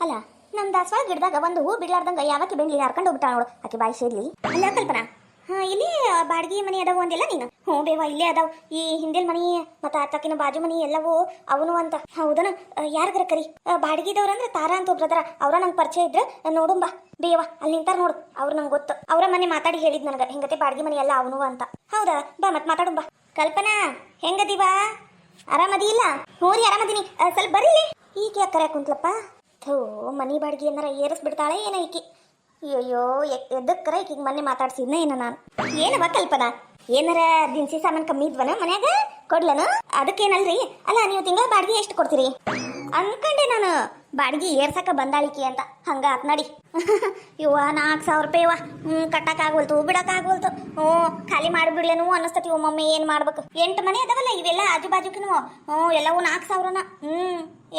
ಅಲ್ಲ ನಮ್ಮ ದಾಸವಾಳ ಗಿಡದಾಗ ಒಂದು ಹೂ ಬಿಡ್ಲಾರ್ದಂಗ ಯಾವಕ್ಕೆ ಬೆಂಗ್ಲಿ ಹರ್ಕೊಂಡು ಹೋಗ್ಬಿಟ್ಟಾಳ ನೋಡು ಆಕೆ ಬಾಯಿ ಸೇರ್ಲಿ. ಅಲ್ಲ ಕಲ್ಪನಾ, ಇಲ್ಲಿ ಬಾಡಿಗೆ ಮನೆ ಅದಾವು ಅಂದಿಲ್ಲ ನೀನು? ಹ್ಞೂ ಬೇವ ಇಲ್ಲೇ ಅದಾವು. ಈ ಹಿಂದಿನ ಮನಿ ಮತ್ತು ಆತಕಿನ ಬಾಜು ಮನಿ ಎಲ್ಲವೂ ಅವನು ಅಂತ. ಹೌದನ? ಯಾರಿಗಾರ ಕರಿ. ಬಾಡಿಗೆದವ್ರಂದ್ರೆ ತಾರಾ ಅಂತ ಒಬ್ರದಾರ, ಅವ್ರ ನಂಗೆ ಪರಿಚಯ ಇದ್ರೆ ನೋಡುಂಬ ಬೇವ ಅಲ್ಲಿ ನಿಂತಾರ ನೋಡು. ಅವ್ರು ನಂಗೆ ಗೊತ್ತು, ಅವರ ಮನೆ ಮಾತಾಡಿ ಹೇಳಿದ್ ನನಗೆ ಹಿಂಗತೆ ಬಾಡಿಗೆ ಮನೆ ಎಲ್ಲ ಅವನು ಅಂತ. ಹೌದಾ, ಬಾ ಮತ್ತೆ ಮಾತಾಡುಂಬ. ಕಲ್ಪನಾ ಹೆಂಗದೀವಾ? ಆರಾಮದಿ ಇಲ್ಲ? ಹ್ಞೂ ರೀ ಆರಾಮದೀನಿ. ಸ್ವಲ್ಪ ಬರ್ರಿ ಈಗ ಯಾಕರೆ ಕುಂತ್ಲಪ್ಪ. ಥೋ ಮನಿ ಬಾಡಿಗೆ ಏನಾರ ಏರಿಸ್ಬಿಡ್ತಾಳೆ ಏನ ಈಕಿ. ಅಯ್ಯೋ ಎದಕ್ಕರ ಈಕಿಗೆ ಮೊನ್ನೆ ಮಾತಾಡ್ಸಿದ್ನ ಏನ ನಾನು. ಏನವ ಕಲ್ಪನಾ, ಏನಾರ ದಿನಸಿ ಸಾಮಾನು ಕಮ್ಮಿ ಇದ್ವನ ಮನ್ಯಾಗ ಕೊಡ್ಲನ? ಅದಕ್ಕೇನಲ್ರಿ. ಅಲ್ಲ ನೀವು ತಿಂಗಳ ಬಾಡಿಗೆ ಎಷ್ಟು ಕೊಡ್ತೀರಿ ಅನ್ಕಂಡೆ ನಾನು. ಬಾಡಿಗೆ ಏರ್ಸಕ ಬಂದಾಳಿಕೆ ಅಂತ ಹಂಗ ಆತ್ ನಡಿ. ಇವ 4,000 ರೂಪಾಯಿ ಇವ. ಕಟ್ಟಕ್ಕಾಗೋಲ್ತು ಬಿಡಕ್ಕಾಗೋಲ್ತು. ಖಾಲಿ ಮಾಡಿಬಿಡ್ಲೇನು ಅನ್ನಿಸ್ತತಿ ಒಮ್ಮೊಮ್ಮೆ. ಏನು ಮಾಡ್ಬೇಕು? 8 ಮನೆ ಅದಾವಲ್ಲ ಇವೆಲ್ಲ ಆಜು ಬಾಜುಕಿನೂ. ಎಲ್ಲವೂ 4,000ನ.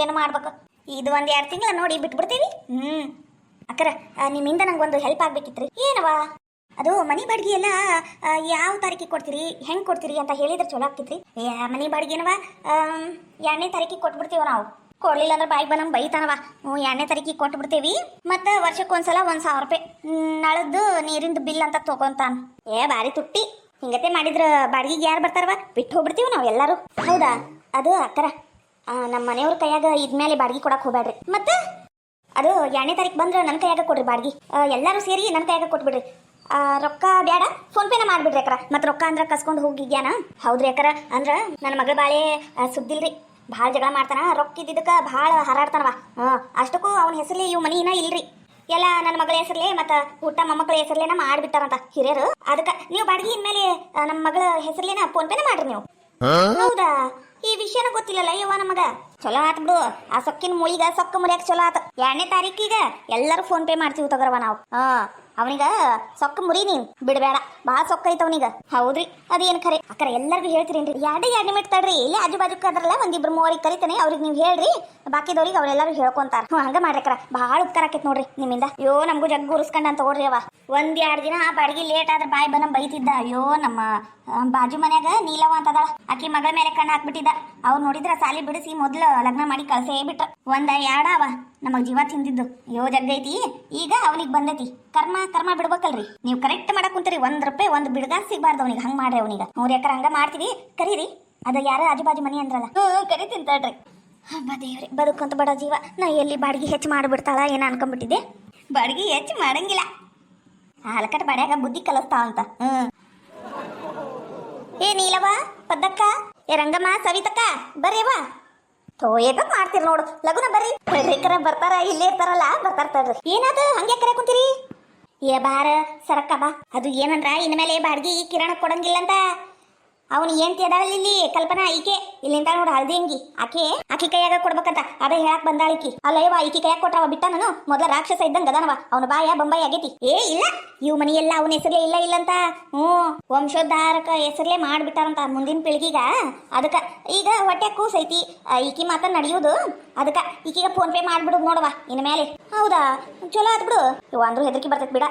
ಏನು ಮಾಡ್ಬೇಕು? ಇದು 1-2 ತಿಂಗಳ ನೋಡಿ ಬಿಟ್ಬಿಡ್ತೀವಿ. ಅಕ್ಕರ ನಿಮ್ಮಿಂದ ನಂಗೆ ಒಂದು ಹೆಲ್ಪ್ ಆಗ್ಬೇಕಿತ್ರಿ. ಏನವಾ ಅದು? ಮನಿ ಬಾಡಿಗೆ ಎಲ್ಲ ಯಾವ ತಾರೀಕಿಗೆ ಕೊಡ್ತೀರಿ, ಹೆಂಗೆ ಕೊಡ್ತೀರಿ ಅಂತ ಹೇಳಿದ್ರೆ ಚಲೋ ಆಗ್ತಿತ್ರಿ. ಮನಿ ಬಾಡಿಗೆ ಏನವ 2ನೇ ತಾರೀಕಿಗೆ ಕೊಟ್ಬಿಡ್ತೀವ ನಾವು. ಕೊಡ್ಲಿಲ್ಲ ಅಂದ್ರೆ ಬಾಯಿಗೆ ಬಂದಂಗೆ ಬೈತಾನವ. 2ನೇ ತಾರೀಕಿಗೆ ಕೊಟ್ಬಿಡ್ತೀವಿ. ಮತ್ತು ವರ್ಷಕ್ಕೊಂದ್ಸಲ 1,000 ರೂಪಾಯಿ ನಳದ್ದು ನೀರಿಂದು ಬಿಲ್ ಅಂತ ತೊಗೊಂತಾನ. ಭಾರಿ ತುಟ್ಟಿ. ಹಿಂಗತೆ ಮಾಡಿದ್ರೆ ಬಾಡಿಗೆಗೆ ಯಾರು ಬರ್ತಾರವ? ಬಿಟ್ಟು ಹೋಗ್ಬಿಡ್ತೀವಿ ನಾವು ಎಲ್ಲರೂ. ಹೌದಾ? ಅದು ಅಕ್ಕರ ನಮ್ಮ ಮನೆಯವ್ರ ಕೈಯಾಗ ಇದ್ಮೇಲೆ ಬಾಡಿಗೆ ಕೊಡಕ್ಕೆ ಹೋಗ್ಬೇಡ್ರಿ. ಮತ್ತೆ ಅದು 2ನೇ ತಾರೀಕು ಬಂದ್ರೆ ನನ್ನ ಕೈಯಾಗ ಕೊಡ್ರಿ ಬಾಡಿಗೆ. ಎಲ್ಲರೂ ಸೇರಿ ನನ್ನ ಕೈಯಾಗ ಕೊಟ್ಬಿಡ್ರಿ. ರೊಕ್ಕ ಬೇಡ, ಫೋನ್ಪೇನ ಮಾಡಿಬಿಡ್ರಿ ಅಕ್ಕರ. ಮತ್ತು ರೊಕ್ಕ ಅಂದ್ರೆ ಕಸ್ಕೊಂಡು ಹೋಗಿದ್ಯಾನ? ಹೌದ್ರಿ ಅಕ್ಕರ. ಅಂದ್ರೆ ನನ್ನ ಮಗಳ ಬಾಳೆ ಸುದ್ದಿಲ್ರಿ. ಭಾಳ ಜಗಳ ಮಾಡ್ತಾನ. ರೊಕ್ಕ ಇದ್ದಿದ್ದಕ್ಕೆ ಭಾಳ ಹಾರಾಡ್ತಾನವ. ಅಷ್ಟಕ್ಕೂ ಅವನ ಹೆಸರಲ್ಲಿ ಇವು ಮನಿನ ಇಲ್ರಿ. ಎಲ್ಲ ನನ್ನ ಮಗಳ ಹೆಸರ್ಲೆ ಮತ್ತು ಊಟ ಮೊಮ್ಮಕ್ಕಳ ಹೆಸರ್ಲೇನ ಮಾಡಿಬಿಟ್ಟಾರಂತ ಹಿರಿಯರು. ಅದಕ್ಕೆ ನೀವು ಬಾಡಿಗೆ ಇನ್ಮೇಲೆ ನಮ್ಮ ಮಗಳ ಹೆಸರ್ಲೇನ ಫೋನ್ಪೇನ ಮಾಡ್ರಿ ನೀವು. ಹೌದಾ? ಈ ವಿಷಯನ ಗೊತ್ತಿಲ್ಲಲ್ಲ ಯವ್ವ ನಮಗ. ಚಲೋ ಆತ್ ಬಿಡು. ಆ ಸೊಕ್ಕಿನ ಮುಳಿಗ ಸೊಕ್ಕ ಮುರಿಯಕ್ಕೆ ಚಲೋ ಆತ. 2ನೇ ತಾರೀಕಿಗೆ ಎಲ್ಲರೂ ಫೋನ್ಪೇ ಮಾಡ್ತೀವಿ ತಗೋರವ ನಾವು. ಅವನಿಗ ಸೊಕ್ಕ ಮುರಿ ನೀನ್ ಬಿಡಬೇಡ. ಭಾಳ ಸೊಕ್ಕ ಐತ ಅವನಿಗ. ಹೌದ್ರಿ, ಅದೇನು ಖರೆ ಅಕ್ಕರ. ಎಲ್ಲರಿಗೂ ಹೇಳ್ತೀರೇನ್ರಿ? 2 ನಿಮಿಟ್ ತಡ್ರಿ. ಇಲ್ಲೇ ಆಜು ಬಾಜುಕ್ ಅದ್ರಲ್ಲ 1-2-3 ಕರಿತಾನೆ. ಅವ್ರಿಗೆ ನೀವು ಹೇಳ್ರಿ, ಬಾಕಿದವ್ರಿಗೆ ಅವ್ರೆಲ್ಲರೂ ಹೇಳ್ಕೊಂತಾರ. ಹಂಗ ಮಾಡ್ರಕ್ಕರ. ಭಾಳ ಉಪಕಾರ ಆಕೈತಿ ನೋಡ್ರಿ ನಿಮ್ಮಿಂದ. ಅಯ್ಯೋ ನಮಗೂ ಜಗ್ಗು ಉರ್ಸ್ಕೊಂಡ್ ಅಂತ ತಗೋಡ್ರಿ ಅವ. 1-2 ದಿನ ಬಾಡಿಗೆ ಲೇಟ್ ಆದ್ರೆ ಬಾಯಿ ಬನ ಬೈತಿದ್ದ. ಅಯ್ಯೋ ನಮ್ಮ ಬಾಜು ಮನ್ಯಾಗ ನೀಲವ ಅಂತದಾಳ, ಆಕಿ ಮಗಳ ಮೇಲೆ ಕಣ್ಣು ಹಾಕ್ಬಿಟ್ಟಿದ್ದ. ಅವ್ರು ನೋಡಿದ್ರ ಸಾಲಿ ಬಿಡಿಸಿ ಮೊದ್ಲು ಲಗ್ನ ಮಾಡಿ ಕಳ್ಸೇ ಬಿಟ್ಟ. 1-2 ಅವ ನಮಗ್ ಜೀವ ತಿಂದಿದ್ದು. ಅಯ್ಯೋ ಜಗ್ಗೈತಿ. ಈಗ ಅವನಿಗೆ ಬಂದೈತಿ. ಕರ್ಮ ಬಿಡ್ಬೇಕಲ್ರಿ. ನೀವು ಕರೆಕ್ಟ್ ಮಾಡಕ್ ಕುಂತೀರಿ. 1 ರೂಪಾಯಿ 1 ಬಿಡ್ಗಾರ್ ಸಿಗ್ಬಾರ್ದು ಅವನಿಗೆ. ಹಂಗ ಮಾಡ್ರಿ ಅವನಿಗೆ. 3 ಎಕರೆ ಹಂಗ ಮಾಡ್ತೀವಿ. ಕರೀರಿ. ಅದು ಯಾರ ಆಜು ಬಾಜು ಮನಿ ಅಂದ್ರಲ್ಲ. ಕರಿತೀನಿ ತಡ್ರಿ. ಹಬ್ಬ ದೇವ್ರಿ, ಬದುಕಂತ ಬಡ ಜೀವ. ನಾ ಎಲ್ಲಿ ಬಾಡಿಗೆ ಹೆಚ್ಚು ಮಾಡಿಬಿಡ್ತಾಳ ಏನ ಅನ್ಕೊಂಡ್ಬಿಟ್ಟಿದ್ದೆ. ಬಾಡಿಗೆ ಹೆಚ್ಚು ಮಾಡಂಗಿಲ್ಲ. ಹಲಕಟ್ ಬಾಡ್ಯಾಗ ಬುದ್ಧಿ ಕಲಿಸ್ತಾವಂತ. ಏ ನೀಲವ, ಪದ್ದಕ್ಕ, ಏ ರಂಗಮ್ಮ, ಸವಿತಕ್ಕ ಬರ್ರಿವಾ. ಏಕ ಮಾಡ್ತೀರಿ ನೋಡು. ಲಗುನ ಬರ್ರಿ. ಕರ ಬರ್ತಾರ, ಇಲ್ಲೇ ಇರ್ತಾರಲ್ಲ, ಬರ್ತಾರ ತಡ್ರಿ. ಏನಾದ ಹಂಗೆ ಕರೆ ಕುಂತೀರಿ? ಬಾರ ಸರಕ್ಕ ಬಾ. ಅದು ಏನಂದ್ರ ಇನ್ಮೇಲೆ ಬಾಡಿಗೆ ಕಿರಣ ಕೊಡಂಗಿಲ್ಲಂತ. ಅವನು ಏನ್ತಿ ಅದಾವಲ್ಲ ಇಲ್ಲಿ ಕಲ್ಪನಾ, ಈಕೆ ಇಲ್ಲಿಂದ ನೋಡು ಹಳದಿ ಅಂಗಿ. ಆಕೆ ಕೈಯಾಗ ಕೊಡ್ಬೇಕಂತ ಅದೇ ಹೇಳಕ್ ಬಂದಾಳಿಕಿ. ಅಲ್ಲಯ್ಯವ ಈಕಿ ಕೈಯಾಗ ಕೊಟ್ರವ ಬಿಟ್ಟ ನಾನು. ಮೊದಲ ರಾಕ್ಷಸ ಇದ್ದಂಗ ಅದನವ. ಅವನ ಬಾಯ ಬೊಂಬಾಯಿ ಆಗೈತಿ. ಇಲ್ಲ ಇವ್ ಮನಿ ಎಲ್ಲ ಅವನ ಹೆಸರ್ಲೆ ಇಲ್ಲ. ವಂಶೋದ್ಧಾರಕ ಹೆಸರ್ಲೆ ಮಾಡ್ಬಿಟ್ಟಾರಂತ ಮುಂದಿನ ಪೀಳಿಗೆಗ. ಅದಕ್ಕ ಈಗ ಹೊಟ್ಟೆ ಕೂಸೈತಿ. ಈಕಿ ಮಾತ ನಡೆಯುವುದು. ಅದಕ್ಕ ಈಕಿಗ ಫೋನ್ ಪೇ ಮಾಡ್ಬಿಡುದು ನೋಡವ ಇನ್ಮೇಲೆ. ಹೌದಾ? ಚಲೋ ಆತ್ ಬಿಡು. ಇವ ಅಂದ್ರು ಹೆದರ್ಕಿ ಬರ್ತೈತಿ ಬಿಡ.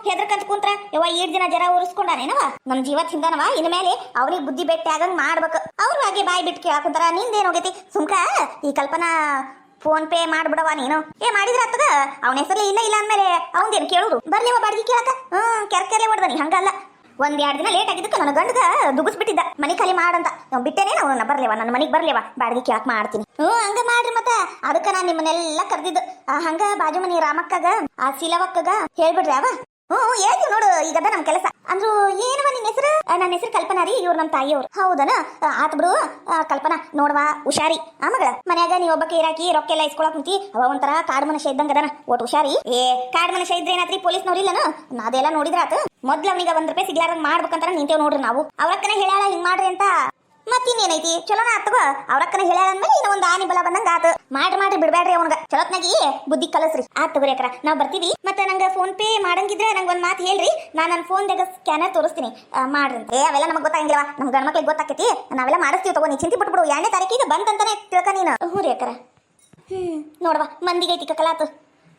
ಹೆದರ್ಕಂತ ಕುಂತ್ರ ಯವ್ವ ಈಡ್ ದಿನ ಜರ ಉರಿಸ್ಕೊಂಡಾನೇನವ. ನಮ್ ಜೀವ ತಿಂದಾನವ. ಇನ್ಮೇಲೆ ಅವ್ರಿಗೆ ಬುದ್ಧಿ ಬೆಟ್ಟಿ ಆಗಂಗ್ ಮಾಡ್ಬೇಕು. ಅವ್ರ ಹಾಗೆ ಬಾಯಿ ಬಿಟ್ಟು ಕೇಳಾಕುಂತಾರ. ನಿಂದೇನ್ ಹೋಗೈತಿ ಸುಮ್ಕ. ಈ ಕಲ್ಪನಾ ಫೋನ್ ಪೇ ಮಾಡ್ಬಿಡವ ನೀನು. ಮಾಡಿದ್ರ ಆತದ. ಅವನ ಹೆಸರಲ್ಲಿ ಇಲ್ಲ ಅಂದ್ಮೇಲೆ ಅವಂದೇನು ಕೇಳುದು? ಬರ್ಲಿವ ಬಾಡಿಗೆ ಕೇಳಕ. ಕೆರ್ಕೆರ್ಲೆ ಹೊಡ್ದನಿ. ಹಂಗಲ್ಲ, 1-2 ದಿನ ಲೇಟ್ ಆಗಿದ್ದಕ್ಕೆ ನನ್ನ ಗಂಡಗ ದುಗಿಸ್ಬಿಟ್ಟಿದ್ದ ಮನಿ ಖಾಲಿ ಮಾಡಂತ. ಬಿಟ್ಟೇನೆ ಅವನ್ನ ಬರ್ಲೇವ, ನನ್ನ ಮನಿಗೆ ಬರ್ಲೇವ, ಬಾಡಿಗೆ ಕೇಳಕ್ ಮಾಡ್ತೀನಿ. ಹಂಗ ಮಾಡ್ರಿ. ಮತ್ತ ಅದಕ್ಕ ನಾನ್ ನಿಮ್ಮನ್ನೆಲ್ಲ ಕರ್ದಿದ್ದು. ಹಂಗ ಬಾಜು ಮನಿ ರಾಮಕ್ಕಗ ಆ ಸಿಲವಕ್ಕಗ ಹೇಳ್ಬಿಡ್ರಿ ಅವ. ಹೇಳ್ತೀವಿ ನೋಡು. ಈಗದ ನಮ್ ಕೆಲಸ. ಅಂದ್ರು ಏನವ ನಿನ್ನ ಹೆಸರು? ನನ್ನ ಹೆಸರು ಕಲ್ಪನಾ ರೀ. ಇವ್ರು ನಮ್ಮ ತಾಯಿಯವ್ರು. ಹೌದನ? ಆತ್ ಬಿಡು. ಕಲ್ಪನಾ ನೋಡ್ವಾ, ಹುಷಾರಿ. ಮಗಳ ಮನ್ಯಾಗ ನೀವ್ ಒಬ್ಬಕ್ಕೆ ಇರಾಕಿ ರೊಕ್ಕ ಎಲ್ಲ ಇಸ್ಕೊಳಕ್ ಕುಂತಿ. ಅವ ಒಂಥರ ಕಾಡ್ ಮನುಷ್ಯ ಇದ್ದಂಗ ಅದನ. ಒಟ್ಟು ಹುಷಾರಿ. ಕಾಡ್ ಮನುಷ್ಯ ಇದ್ರೆ ಏನಾತ್ರಿ? ಪೊಲೀಸ್ನವ್ರು ಇಲ್ಲನ? ಅದೆಲ್ಲ ನೋಡಿದ್ರ ಆತ. ಮೊದ್ಲು ಅವನಿಗೆ 1 ರೂಪಾಯಿ ಸಿಗ್ಲಾರಂಗ್ ಮಾಡ್ಬೇಕಂತಾರ ನಿಂತೇವ್ ನೋಡ್ರಿ ನಾವು. ಅವ್ರಕ್ಕನ ಹೇಳ್ಯಾಳ ಹಿಂಗ್ ಮಾಡ್ರಿ ಅಂತ. ಮತ್ತಿನ್ನೇನೈತಿ? ಚಲೋನ ಆತಗೋ. ಅವ್ರಕ್ಕನ ಹೇಳ್ಯಾಳ ಅಂದ್ಮೇಲೆ ಇನ್ನು ಒಂದು ಆನಿ ಬಲ ಬಂದಂಗ ಆತ. ಮಾಡ್ರಿ ಬಿಡ್ಬೇಡ್ರಿ ಅವನ್ಗ. ಚಲೋತ್ನಾಗಿ ಬುದ್ಧಿ ಕಲಸ್ರಿ. ಆತ್ ತಗೋರಿ ಅಕ್ರ, ನಾವ್ ಬರ್ತೀವಿ. ಮತ್ತೆ ನಂಗೆ ಫೋನ್ ಪೇ ಮಾಡಂಗಿದ್ರೆ ನಂಗೆ ಒಂದ್ ಮಾತು ಹೇಳ್ರಿ. ನಾನು ನನ್ನ ಫೋನ್ದಾಗ ಸ್ಕ್ಯಾನರ್ ತೋರಿಸ್ತೀನಿ. ಮಾಡ್ರಿ. ಅವೆಲ್ಲ ನಮಗ್ ಗೊತ್ತಾಗಿಲ್ಲವ. ನಮ್ ಗಂಡ್ ಮಕ್ಳಿಗೆ ಗೊತ್ತಾಕೈತಿ. ನಾವೆಲ್ಲ ಮಾಡಿಸ್ತೀವಿ ತಗೋ. ನೀ ಚಿಂತೆ ಬಿಟ್ಬಿಡು. 2ನೇ ತಾರೀಕಿಗೆ ಬಂತಂತಾನೆ ತಿಳ್ಕ ನೀನು. ಹ್ಞೂ ರೀ ಅಕ್ರ. ನೋಡ್ವಾ, ಮಂದಿಗೈತಿ ಕಲಾತು.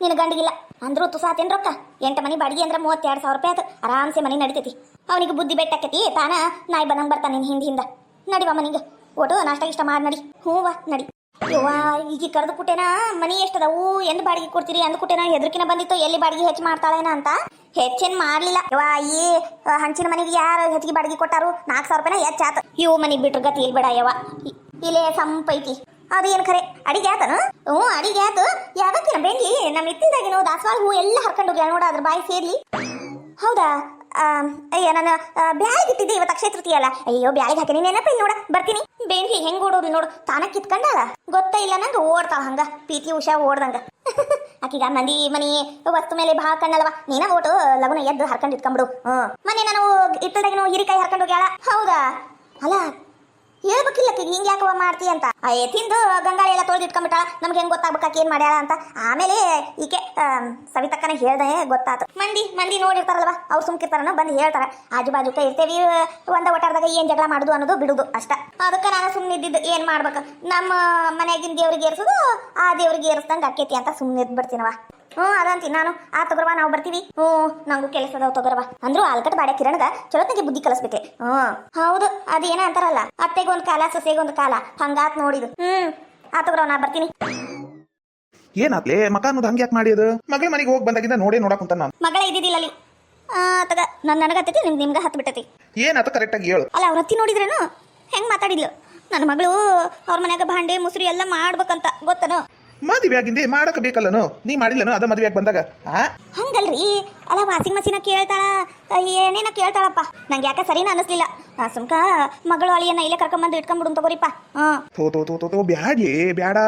ನಿನ್ನ ಗಂಡಿಗಿಲ್ಲ ಅಂದ್ರೂ ತುಸಾತೇನ್ ರೊಕ್ಕ. 8 ಮನಿ ಬಾಡಿಗೆ ಅಂದ್ರೆ 32,000 ರೂಪಾಯಿ ಆತು. ಆರಾಮ್ಸೆ ಮನಿ ನಡಿತೈತಿ. ಅವನಿಗೆ ಬುದ್ಧಿ ಬೆಟ್ಟಾಕೈತಿ. ತಾನ ನಾಯಿ ಬಂದಂಗೆ ಬರ್ತಾನೆ ನಿನ್ ಹಿಂದಿಂದ. ನಡಿವಾ ಮನಿಗೆ. ಒಟ್ಟು ನಾಷ್ಟ ಇಷ್ಟ ಮಾಡಿ ನಡಿ. ಹ್ಞೂವಾ ನಡಿ. ಯವ್ವ ಈಗ ಕರೆದು ಕುಟೇನ ಮನಿ ಎಷ್ಟದವು ಎಂದು ಬಾಡಿಗೆ ಕೊಡ್ತೀರಿ ಅಂದ ಕುಟೇನ ಹೆದರ್ಕಿನ ಬಂದಿತ್ತು ಎಲ್ಲಿ ಬಾಡಿಗೆ ಹೆಚ್ಚು ಮಾಡ್ತಾಳೇನ ಅಂತ ಹೆಚ್ಚೇನ್ ಮಾಡ್ಲಿಲ್ಲ ಯವ್ವ ಈ ಹಂಚಿನ ಮನೆಗೆ ಯಾರು ಹೆಚ್ಚಿಗೆ ಬಾಡಿಗೆ ಕೊಟ್ಟಾರು 4,000 ರೂಪಾಯಿನ ಹೆಚ್ಚಾತ ಇವು ಮನಿಗೆ ಬಿಟ್ರು ಗತಿ ಇಲ್ಲಿ ಬೇಡ ಯವ್ವ ಇಲ್ಲೇ ಸಂಪೈತಿ ಅದು ಏನು ಖರೆ ಅಡಿಗೆ ಆತನ ಹ್ಞೂ ಅಡಿಗೆ ಆತು ಯಾವತ್ತಿನ ಬೆಂಡಿ ನಮ್ಮ ಇತ್ತಿದಾಗಿನೋ ದಾಸವಾಳ ಹೂ ಎಲ್ಲ ಹರ್ಕೊಂಡು ಹೋಗ್ಯಾಳ ನೋಡ ಅದ್ರ ಬಾಯಿ ಸೇರ್ಲಿ ಹೌದಾ ಅಯ್ಯ ನಾನು ಬ್ಯಾಳಿಗೆ ಇಟ್ಟಿದ್ದೆ ಇವತ್ತು ಅಕ್ಷಯ ತೃತೀಯ ಅಲ್ಲ ಅಯ್ಯೋ ಬ್ಯಾಳಿಗೆ ಹಾಕಿನಿ ನೆನಪ ಇಲ್ಲಿ ನೋಡ ಬರ್ತೀನಿ ಬೇಂಡಿ ಹೆಂಗ್ ಓಡೋದು ನೋಡು ತಾನ ಕಿತ್ಕೊಂಡಾಳ ಗೊತ್ತ ಇಲ್ಲ ನಂಗೆ ಓಡ್ತಾಳ ಹಂಗ ಪಿ.ಟಿ. ಉಷಾ ಓಡ್ದಂಗ ಆಕಿಗ ಮಂದಿ ಮನಿ ವಸ್ತು ಮೇಲೆ ಭಾಳ ಕಣ್ಣಲ್ವಾ ನೀನ ಓಟು ಲಗುನ ಎದ್ದು ಹರ್ಕೊಂಡು ಇಟ್ಕೊಂಡ್ಬಿಡು ಮೊನ್ನೆ ನಾನು ಇತ್ತದಾಗಿನೋ ಹಿರಿಕಾಯಿ ಹರ್ಕೊಂಡು ಹೋಗ್ಯಾಳ ಹೌದಾ ಅಲ್ಲ ಹೇಳ್ಬೇಕಿಲ್ಲ ಹಿಂಗೆ ಯಾಕವ ಮಾಡ್ತಿ ಅಂತ ತಿಂದು ಗಂಗಾಳಿ ಎಲ್ಲ ತೊಳೆದು ಇಟ್ಕೊಂಡ್ಬಿಟ್ಟಾಳ ನಮ್ಗೆ ಹೆಂಗ್ ಗೊತ್ತಾಗ್ಬೇಕಾಕಿ ಏನ್ ಮಾಡ್ಯಾಳ ಅಂತ ಆಮೇಲೆ ಈಕೆ ಸವಿತಕ್ಕನ ಹೇಳ್ದೆ ಗೊತ್ತಾತು ಮಂದಿ ನೋಡಿರ್ತಾರಲ್ವಾ ಅವ್ರು ಸುಮ್ಕಿರ್ತಾರನೋ ಬಂದು ಹೇಳ್ತಾರ ಆಜು ಬಾಜುಕ ಇರ್ತೇವಿ ಒಂದ ಒಟ್ಟಾರದಾಗ ಏನ್ ಜಗಳ ಮಾಡುದು ಅನ್ನೋದು ಬಿಡುದು ಅಷ್ಟ ಅದಕ್ಕೆ ನಾನು ಸುಮ್ಮನೆ ಇದ್ದಿದ್ದು ಏನ್ ಮಾಡ್ಬೇಕು ನಮ್ಮ ಮನೆಯಾಗಿನ ದೇವ್ರಿಗೆ ಏರ್ಸೋದು ಆ ದೇವ್ರಿಗೆ ಏರಿಸ್ದಂಗೆ ಅಕ್ಕೇತಿ ಅಂತ ಸುಮ್ಮನೆ ಇದ್ಬಿಡ್ತೀನವ ಅದಂತಿ ನಾನು ಆ ತಗೋರ್ವ ನಾವು ಬರ್ತೀವಿ ನಂಗೂ ಕೆಲಸ ಅದಾವ ತಗೋರ್ವ ಅಂದ್ರು ಆಲ್ಕಟ್ ಬಾಡ್ಯ ಕಿರಣಗ ಚಲೋತ್ನಾಗೆ ಬುದ್ಧಿ ಕಲಿಸ್ಬೇಕೆ ಹೌದು ಅದೇನ ಅಂತಾರಲ್ಲ ಅತ್ತೆಗೊಂದ್ ಕಾಲ ಸೊಸೆಗೊಂದ್ ಕಾಲ ಹಂಗಾತ್ ನೋಡಿದು ಆ ತಗೋರ್ವ ನಾ ಬರ್ತೀನಿ ಏನಾತ್ಲೆ ಮಕ ಅನ್ನೋದು ಹಂಗೆ ಯಾಕೆ ಮಾಡಿದ ಮಗಳ ಮನೆಗೆ ಹೋಗಿ ಬಂದಾಗಿಂದ ನೋಡೇ ನೋಡಕ್ ಕುಂತ ನಾನು ಮಗಳ ಇದ್ದಿದ್ದಿಲ್ಲ ಅಲ್ಲಿ ತಗ ನನಗೆ ಹತ್ತೈತಿ ನಿಮ್ಗೆ ಹತ್ತು ಬಿಟ್ಟೈತಿ ಏನಾತ ಕರೆಕ್ಟ್ ಆಗಿ ಹೇಳು ಅಲ್ಲ ಅವ್ರ ಹತ್ತಿ ನೋಡಿದ್ರೇನು ಹೆಂಗ್ ಮಾತಾಡಿದ್ಲು ನನ್ನ ಮಗಳು ಅವ್ರ ಮನ್ಯಾಗ ಭಾಂಡೆ ಮುಸುರಿ ಎಲ್ಲ ಮಾಡ್ಬೇಕಂತ ಗೊತ್ತನು ಮದುವೆ ಆಗಿಂದೆ ಮಾಡಕ ಬೇಕಲ್ಲನು ನೀ ಮಾಡಿಲ್ಲನು ಅದ ಮದುವೆ ಆಗಿ ಬಂದಾಗ ಹಂಗಲ್ರಿ ಅಲ್ಲ ವಾಷಿಂಗ್ ಮಷೀನ ಕೇಳ್ತಾಳ ಏನೇನ ಕೇಳ್ತಾಳಪ್ಪ ನಂಗೆ ಯಾಕೆ ಸರಿನ ಅನಿಸ್ಲಿಲ್ಲ ಸುಮ್ಕ ಮಗಳು ಅಳಿಯನ್ನ ಇಲ್ಲೇ ಕರ್ಕೊಂಬಂದು ಇಟ್ಕೊಂಡ್ಬಿಡು ತಗೋರಿಪ್ಪ ತೋ ಬ್ಯಾಡ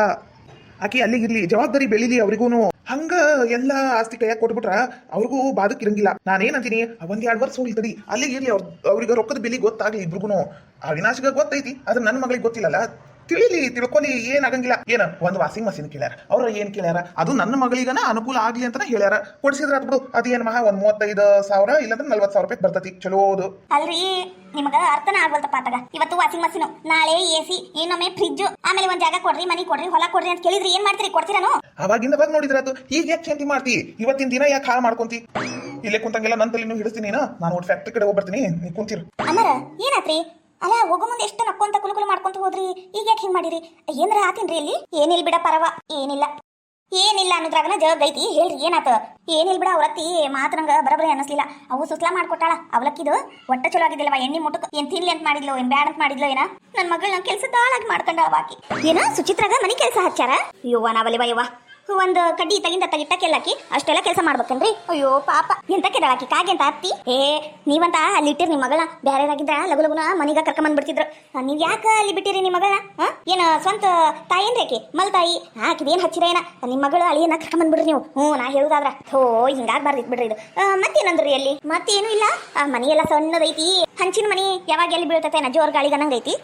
ಆಕಿ ಅಲ್ಲಿಗಿರ್ಲಿ ಜವಾಬ್ದಾರಿ ಬೆಳಿಲಿ ಅವ್ರಿಗೂನು ಹಂಗ ಎಲ್ಲ ಆಸ್ತಿ ಕೈಯಾಗ ಕೊಟ್ಬಿಟ್ರ ಅವ್ರಿಗೂ ಬಾದಕ್ ಇರಂಗಿಲ್ಲ ನಾನೇನಂತೀನಿ 1-2 ವರ್ಷ ಹೋಗ್ತದಿ ಅಲ್ಲಿಗೆ ಇರ್ಲಿ ಅವ್ರಿಗೆ ರೊಕ್ಕದ ಬೆಲೆ ಗೊತ್ತಾಗ್ಲಿ ಇಬ್ರಿಗೂ ಅವಿನಾಶ್ಗ ಗೊತ್ತೈತಿ ಆದ್ರೆ ನನ್ನ ಮಗಳಿಗೆ ಗೊತ್ತಿಲ್ಲಲ್ಲ ತಿಳ್ಕೊಲಿ ಏನಾಗಂಗಿಲ್ಲ ಏನ ಒಂದು ವಾಷಿಂಗ್ ಮಷೀನ್ ಕೇಳ್ಯಾರ ಅವ್ರ ಏನ್ ಕೇಳ್ಯಾರ ಅದು ನನ್ನ ಮಗಳಿಗನ ಅನುಕೂಲ ಆಗ್ಲಿ ಅಂತ ಹೇಳ್ಯಾರ ಕೊಡ್ಸಿದ್ರ ಬಿಡು ಅದೇನ್ ಮಹಾ 35,000 ಇಲ್ಲಾಂದ್ರೆ 40,000 ರೂಪಾಯಿ ಬರ್ತತಿ ಚಲೋದು ಅಲ್ರಿ ನಿಮಗ ಅರ್ಥನ ಆಗ್ವಲ್ತಪ್ಪ ಆತಗ ಇವತ್ತು ವಾಷಿಂಗ್ ಮಷೀನ್ ನಾಳೆ ಎಸಿ ಇನ್ನೊಮ್ಮೆ ಫ್ರಿಜ್ ಆಮೇಲೆ ಒಂದ್ ಜಾಗ ಕೊಡ್ರಿ ಮನಿ ಕೊಡ್ರಿ ಹೊಲ ಕೊಡ್ರಿ ಅಂತ ಕೇಳಿದ್ರಿ ಏನ್ ಮಾಡ್ತೀರಿ ಕೊಡ್ತೀರಾನು ಅವಾಗಿಂದ ಬಂದ್ ನೋಡಿದ್ರಾತು ಈಗ ಯಾಕೆ ಚಿಂತೆ ಮಾಡ್ತಿ ಇವತ್ತಿನ ದಿನ ಯಾಕೆ ಹಾಳು ಮಾಡ್ಕೊಂತಿ ಇಲ್ಲೇ ಕುಂತಂಗೆಲ್ಲ ನನ್ನ ತಲೆನೂ ಹಿಡಿಸ್ತೀನಿ ನಾನು ಫ್ಯಾಕ್ಟ್ರಿ ಕಡೆ ಹೋಗ್ಬರ್ತೀನಿ ನೀ ಕುಂತಿರು ಅಮರ ಏನಾತ್ರಿ ಅಲ್ಲ ಹೋಗೋ ಮುಂದೆ ಎಷ್ಟು ನಕ್ಕೊಂತ ಕುಲುಕುಲು ಮಾಡ್ಕೊಂತ ಹೋದ್ರಿ ಈಗ ಯಾಕೆ ಹಿಂಗ್ ಮಾಡಿರಿ ಏನ್ರ ಆತೀನ್ರಿ ಇಲ್ಲಿ ಏನಿಲ್ ಬಿಡ ಪರವ ಏನಿಲ್ಲ ಅನ್ನೋದ್ರಾಗನ ಜವಾಬ್ದಾರಿ ಐತಿ ಹೇಳ್ರಿ ಏನಾತ ಏನಿಲ್ ಬಿಡ ಅವರತ್ತಿ ಮಾತು ನಂಗ ಬರಬರಿ ಅನ್ನಿಸ್ಲಿಲ್ಲ ಅವು ಸುಸ್ಲಾ ಮಾಡ್ಕೊಟ್ಟಾಳ ಅವಲಕ್ಕಿದು ಒಟ್ಟ ಚಲೋ ಆಗಿದ್ದಿಲ್ಲವ ಎಣ್ಣೆ ಮುಟ್ಟಕ್ ಏನ್ ತಿನ್ಲಿ ಅಂತ ಮಾಡಿದ್ಲು ಏನ್ ಬ್ಯಾಡ್ ಅಂತ ಮಾಡಿದ್ಲು ಏನ ನನ್ ಮಗಳ್ ನನ್ ಕೆಲ್ಸ ದಾಳಾಗಿ ಮಾಡ್ಕೊಂಡ ಬಾಕಿ ಏನ ಸುಚಿತ್ರಾಗ ಮನಿ ಕೆಲಸ ಹಚ್ಚಾರ ಯುವ ನಾವಲ್ಲಿವ ಯುವ ಒಂದು ಕಡ್ಡಿ ತಗಿಟ್ಟಕ್ಕೆಲ್ಲಾಕಿ ಅಷ್ಟೆಲ್ಲ ಕೆಲಸ ಮಾಡ್ಬೇಕನ್ರಿ ಅಯ್ಯೋ ಪಾಪ ಎಂತಕ್ಕೆದಾಳಾಕಿ ಕಾಗೆ ಅಂತ ಅತ್ತಿ ನೀವಂತ ಅಲ್ಲಿ ಇಟ್ಟಿರಿ ನಿಮ್ಮ ಮಗಳನ್ನ ಬ್ಯಾರೆದಾಗಿದ್ರ ಲಗುನ ಮನಿಗ ಕರ್ಕೊಂಡ್ ಬಿಡ್ತಿದ್ರು ನೀವ್ ಯಾಕ ಅಲ್ಲಿ ಬಿಟ್ಟಿರಿ ನಿಮ್ಮ ಮಗಳನ್ನ ಏನ ಸ್ವಂತ ತಾಯಿನ್ರಿ ಆಕಿ ಮಲ್ ತಾಯಿ ಆಕಿದೇನ್ ಹಚ್ಚಿರೇನ ನಿಮ್ಮ ಮಗಳು ಅಳಿಯನ್ನ ಕರ್ಕೊಂಡ್ ಬಿಡ್ರಿ ನೀವು ನಾ ಹೇಳುದಾದ್ರ ಹಿಂಗಾಗ್ಬಾರ್ದು ಬಿಡ್ರಿ ಇದು ಮತ್ತೇನಂದ್ರಿ ಅಲ್ಲಿ ಮತ್ತೇನು ಇಲ್ಲ ಮನಿ ಎಲ್ಲ ಸಣ್ಣದೈತಿ ಹಂಚಿನ ಮನಿ ಯಾವಾಗ ಎಲ್ಲಿ ಬೀಳ್ತತೆ ಜೋರ್ ಗಾಳಿಗನಂಗೈತಿ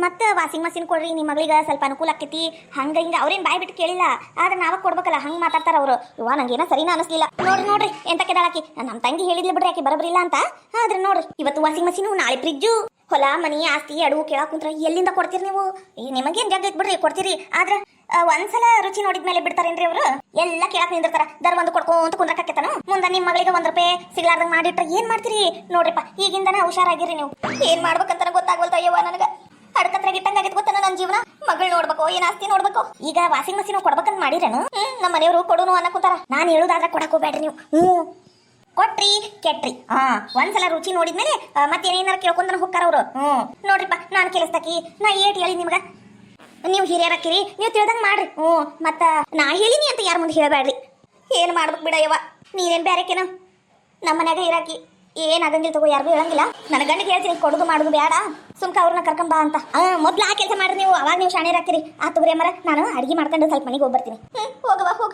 ಮತ್ತೆ ವಾಷಿಂಗ್ ಮಷೀನ್ ಕೊಡ್ರಿ ನಿಮ್ಮ ಮಗಳಿಗೆ ಸ್ವಲ್ಪ ಅನುಕೂಲ ಆಕೈತಿ ಹಂಗ ಹಿಂಗ ಅವ್ರೇನ್ ಬಾಯ್ ಬಿಟ್ಟು ಕೇಳಿಲ್ಲ ಆದ್ರೆ ನಾವ ಕೊಡ್ಬೇಕಲ್ಲ ಹಂಗ ಮಾತಾಡ್ತಾರ ಅವ್ರು ಇವ ನಂಗೇನ ಸರಿನಾ ಅನಿಸ್ಲಿಲ್ಲ ನೋಡ್ರಿ ಎಂತ ಕೆದಾಳಾಕಿ ನಮ್ಮ ತಂಗಿ ಹೇಳಿದ್ಲು ಬಿಡ್ರಿ ಆಕಿ ಬರಬರಿಲ್ಲ ಅಂತ ಆದ್ರೆ ನೋಡ್ರಿ ಇವತ್ತು ವಾಷಿಂಗ್ ಮಷೀನು ನಾಳೆ ಫ್ರಿಜ್ಜು ಹೊಲ ಮನಿ ಆಸ್ತಿ ಅಡುವು ಕೇಳಾಕ್ ಕುಂತ್ರ ಎಲ್ಲಿಂದ ಕೊಡ್ತೀರಿ ನೀವು ನಿಮಗೇನ್ ಜಾಗ ಐತ್ ಬಿಡ್ರಿ ಕೊಡ್ತೀರಿ ಆದ್ರ ಒಂದ್ಸಲ ರುಚಿ ನೋಡಿದ್ಮೇಲೆ ಬಿಡ್ತಾರೇನ್ರಿ ಅವ್ರು ಎಲ್ಲ ಕೇಳಾಕ್ ನಿಂದಿರ್ತಾರ ದರ್ ಒಂದು ಕೊಡ್ಕೊಂತ ಕುಂದ್ರಕತ್ತನ ಮುಂದ ನಿಮ್ ಮಗಳಿಗೆ ₹1 ಸಿಗ್ಲಾರ್ದಂಗ್ ಮಾಡಿಟ್ರ ಏನ್ ಮಾಡ್ತೀರಿ ನೋಡ್ರಿಪ್ಪ ಈಗಿಂದನ ಹುಷಾರಾಗಿರಿ ನೀವು ಏನ್ ಮಾಡ್ಬೇಕಂತ ಗೊತ್ತಾಗ್ವಲ್ತ ಅಯ್ಯವ್ವ ನನಗ ಅಡ್ಕತ್ರ ಗಿಟ್ಟಂಗಾಗಿತ್ತು ಗೊತ್ತ ನನ್ನ ಜೀವನ ಮಗಳು ನೋಡ್ಬೇಕು ಏನ್ ಆಸ್ತಿ ನೋಡ್ಬೇಕು ಈಗ ವಾಷಿಂಗ್ ಮಷೀನ್ ಕೊಡ್ಬೇಕಂತ ಮಾಡಿರೇನು ನಮ್ಮ ಮನೆಯವರು ಕೊಡುನು ಅನ್ನಕ್ ಕುಂತಾರ ನಾನ್ ಹೇಳುದಾದ್ರೆ ಕೊಡಕ್ ಹೋಗ್ಬೇಡ್ರಿ ನೀವು ಕೊಟ್ರಿ ಕೆಟ್ರಿ ಒಂದ್ಸಲ ರುಚಿ ನೋಡಿದ್ಮೇಲೆ ಮತ್ತೇನೇನಾರ ಕೇಳ್ಕೊಂಡ್ ಹೋಗ್ತಾರ ಅವ್ರು ನೋಡ್ರಿಪ್ಪ ನಾನ್ ಕೆಲಸದಾಕಿ ನಾ ಏಟ್ ಹೇಳಿ ನಿಮ್ಗ ನೀವು ಹಿರಿಯರಕ್ಕಿರಿ ನೀವು ತಿಳ್ದಂಗ್ ಮಾಡ್ರಿ ಮತ್ತ ನಾ ಹೇಳಿನಿ ಅಂತ ಯಾರ ಮುಂದೆ ಹೇಳ್ಬೇಡ್ರಿ ಏನ್ ಮಾಡ್ಬೇಕು ಬಿಡಯ್ಯವ ನೀನೇನ್ ಬ್ಯಾರೆಕೇನು ನಮ್ಮ ಮನ್ಯಾಗ ಇರಾಕಿ ಏನಾಗಂಗಿಲ್ಲ ತಗೋ ಯಾರಿಗೂ ಹೇಳಂಗಿಲ್ಲ ನನ್ನ ಗಂಡಿಗೆ ಹೇಳ್ತೀನಿ ಕೊಡುದು ಮಾಡುದು ಬೇಡ ಸುಮ್ಕ ಅವ್ರನ್ನ ಕರ್ಕೊಂಬಾ ಅಂತ ಮೊದ್ಲು ಆ ಕೆಲಸ ಮಾಡ್ರಿ ನೀವು ಅವಾಗ ನೀವು ಶಾಣೆ ಹಾಕಿರಿ ಆ ತಗೋರಿ ಮರ ನಾನು ಅಡಿಗೆ ಮಾಡ್ಕೊಂಡು ಸ್ವಲ್ಪ ಮನೆಗೆ ಹೋಗ್ಬರ್ತೀನಿ ಹೋಗವಾ ಹೋಗ